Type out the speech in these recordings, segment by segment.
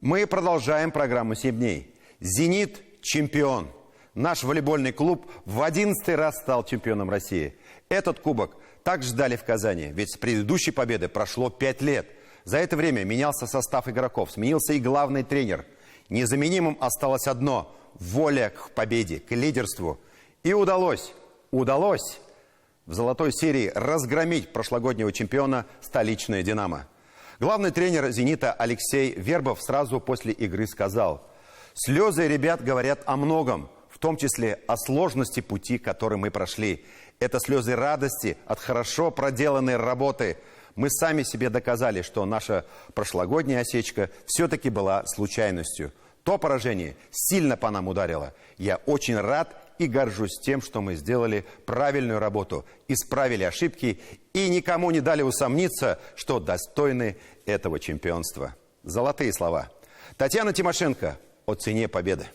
Мы продолжаем программу «7 дней». «Зенит» – чемпион. Наш волейбольный клуб в 11-й раз стал чемпионом России. Этот кубок так ждали в Казани, ведь с предыдущей победы прошло 5 лет. За это время менялся состав игроков, сменился и главный тренер. Незаменимым осталось одно – воля к победе, к лидерству. И удалось в золотой серии разгромить прошлогоднего чемпиона столичное «Динамо». Главный тренер «Зенита» Алексей Вербов сразу после игры сказал: «Слезы ребят говорят о многом, в том числе о сложности пути, который мы прошли. Это слезы радости от хорошо проделанной работы. Мы сами себе доказали, что наша прошлогодняя осечка все-таки была случайностью. То поражение сильно по нам ударило. Я очень рад и горжусь тем, что мы сделали правильную работу, исправили ошибки и никому не дали усомниться, что достойны этого чемпионства». Золотые слова. Татьяна Тимошенко о цене победы.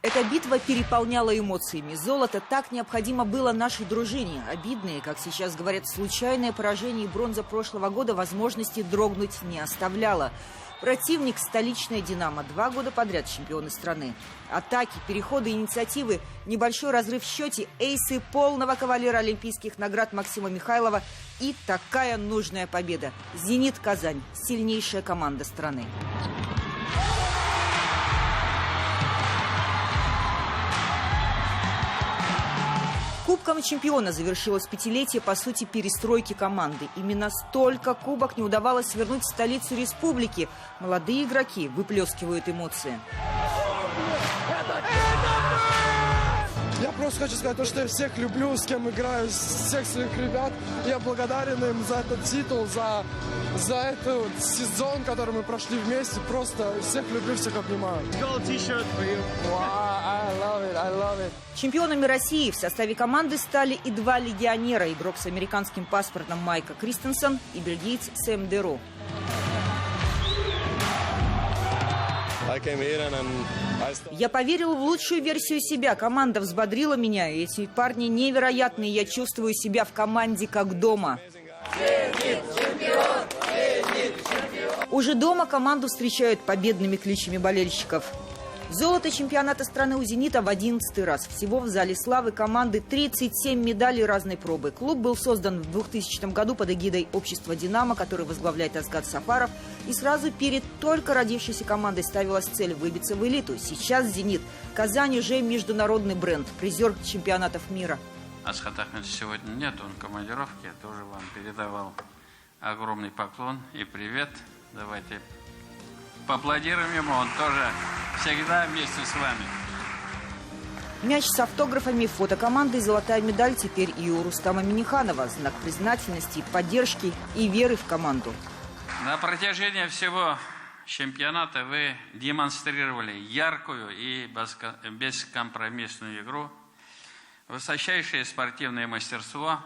Эта битва переполняла эмоциями. Золото так необходимо было нашей дружине. Обидные, как сейчас говорят, случайное поражение и бронза прошлого года возможности дрогнуть не оставляла. Противник – столичная «Динамо». 2 года подряд чемпионы страны. Атаки, переходы, инициативы, небольшой разрыв в счете, эйсы полного кавалера олимпийских наград Максима Михайлова и такая нужная победа. «Зенит» Казань – сильнейшая команда страны. Кубком чемпиона завершилось 5-летие, по сути, перестройки команды. Именно столько кубок не удавалось свернуть в столицу республики. Молодые игроки выплескивают эмоции. Я просто хочу сказать то, что я всех люблю, с кем играю, всех своих ребят. Я благодарен им за этот титул, за этот сезон, который мы прошли вместе. Просто всех люблю, всех обнимаю. Чемпионами России в составе команды стали и 2 легионера. Игрок с американским паспортом Майка Кристенсен и бельгиец Сэм Деро. Я поверил в лучшую версию себя. Команда взбодрила меня. И эти парни невероятные. Я чувствую себя в команде как дома. Уже дома команду встречают победными кличами болельщиков. Золото чемпионата страны у «Зенита» в 11-й раз. Всего в зале славы команды 37 медалей разной пробы. Клуб был создан в 2000 году под эгидой общества «Динамо», который возглавляет Асгат Сафаров. И сразу перед только родившейся командой ставилась цель выбиться в элиту. Сейчас «Зенит» Казань уже международный бренд, призер чемпионатов мира. Асхат Ахмедович сегодня нет, он в командировке. Я тоже вам передавал огромный поклон и привет. Давайте поаплодируем ему, он тоже всегда вместе с вами. Мяч с автографами, фото команды и золотая медаль теперь и у Рустама Минниханова. Знак признательности, поддержки и веры в команду. На протяжении всего чемпионата вы демонстрировали яркую и бескомпромиссную игру, высочайшее спортивное мастерство,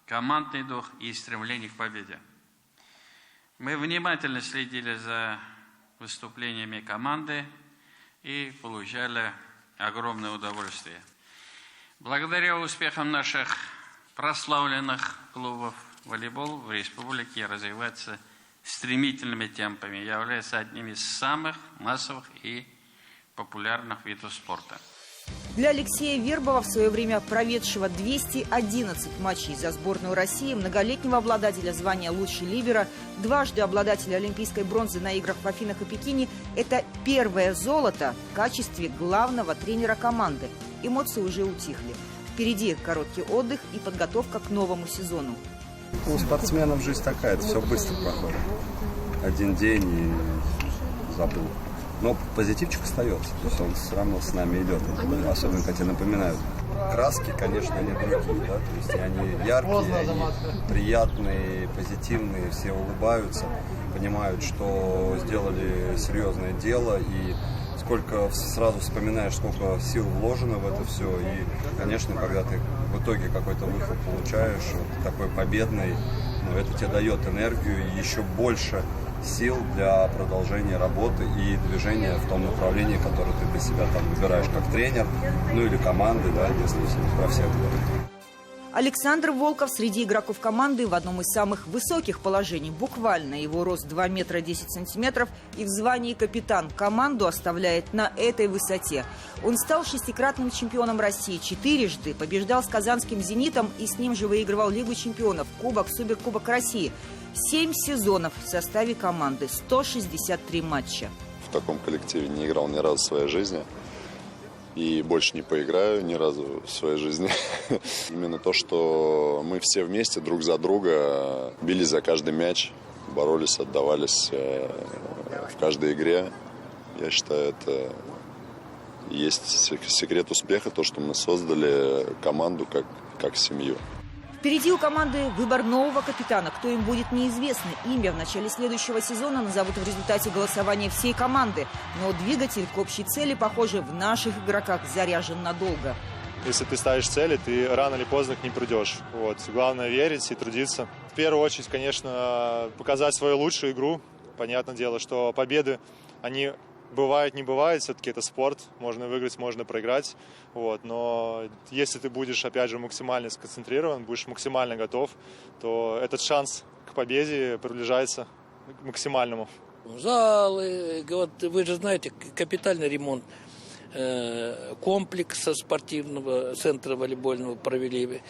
командный дух и стремление к победе. Мы внимательно следили за выступлениями команды и получали огромное удовольствие. Благодаря успехам наших прославленных клубов волейбол в республике развивается стремительными темпами, является одним из самых массовых и популярных видов спорта. Для Алексея Вербова, в свое время проведшего 211 матчей за сборную России, многолетнего обладателя звания «Лучший либеро», дважды обладателя олимпийской бронзы на играх в Афинах и Пекине, это первое золото в качестве главного тренера команды. Эмоции уже утихли. Впереди короткий отдых и подготовка к новому сезону. У спортсменов жизнь такая, это все быстро проходит. Один день и забыл. Но позитивчик остается, то есть он все равно с нами идет. Особенно, как я напоминаю, краски, конечно, они другие, да? То есть они яркие, они приятные, позитивные, все улыбаются, понимают, что сделали серьезное дело, и сразу вспоминаешь, сколько сил вложено в это все, и, конечно, когда ты в итоге какой-то выход получаешь, вот такой победный, это тебе дает энергию и еще больше сил для продолжения работы и движения в том направлении, которое ты для себя там выбираешь как тренер, ну или команды, да, если про всех говорить. Александр Волков среди игроков команды в одном из самых высоких положений. Буквально его рост 2 метра 10 сантиметров и в звании капитан команду оставляет на этой высоте. Он стал 6-кратным чемпионом России, 4-жды побеждал с казанским «Зенитом» и с ним же выигрывал Лигу чемпионов, Кубок, Суперкубок России. 7 сезонов в составе команды, 163 матча. В таком коллективе не играл ни разу в своей жизни. И больше не поиграю ни разу в своей жизни. Именно то, что мы все вместе друг за друга бились за каждый мяч, боролись, отдавались в каждой игре. Я считаю, это и есть секрет успеха, то, что мы создали команду как семью. Впереди у команды выбор нового капитана. Кто им будет, неизвестно. Имя в начале следующего сезона назовут в результате голосования всей команды. Но двигатель к общей цели, похоже, в наших игроках заряжен надолго. Если ты ставишь цели, ты рано или поздно к ним придешь. Вот. Главное верить и трудиться. В первую очередь, конечно, показать свою лучшую игру. Понятное дело, что победы, они бывают, не бывают. Все-таки это спорт. Можно выиграть, можно проиграть. Вот. Но если ты будешь, опять же, максимально сконцентрирован, будешь максимально готов, то этот шанс к победе приближается к максимальному. Залы, вот вы же знаете, капитальный ремонт комплекса спортивного центра волейбольного провели.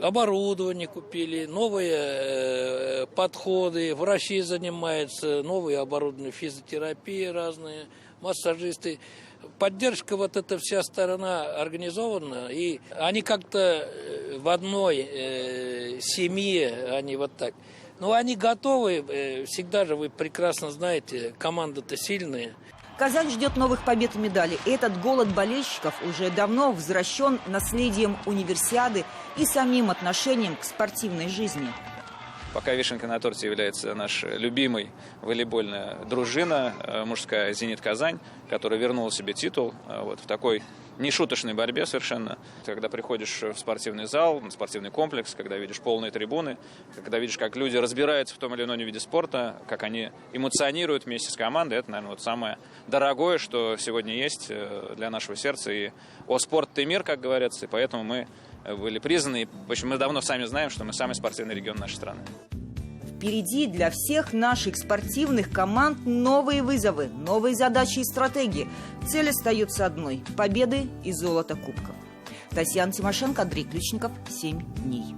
Оборудование купили, новые подходы, врачи занимаются, новые оборудование, физиотерапия разные, массажисты. Поддержка, вот эта вся сторона организована, и они как-то в одной семье, они вот так. Но они готовы, всегда же, вы прекрасно знаете, команда-то сильная. Казань ждет новых побед и медалей. Этот голод болельщиков уже давно возвращен наследием универсиады и самим отношением к спортивной жизни. Пока вишенкой на торте является наша любимая волейбольная дружина мужская «Зенит Казань», которая вернула себе титул вот, в такой нешуточной борьбе совершенно. Когда приходишь в спортивный зал, в спортивный комплекс, когда видишь полные трибуны, когда видишь, как люди разбираются в том или ином виде спорта, как они эмоционируют вместе с командой, это, наверное, вот самое дорогое, что сегодня есть для нашего сердца. И «О спорт, ты мир», как говорится, и поэтому мы были признаны. В общем, мы давно сами знаем, что мы самый спортивный регион нашей страны. Впереди для всех наших спортивных команд новые вызовы, новые задачи и стратегии. Цель остается одной – победы и золото кубков. Татьяна Тимошенко, Андрей Ключников, 7 дней.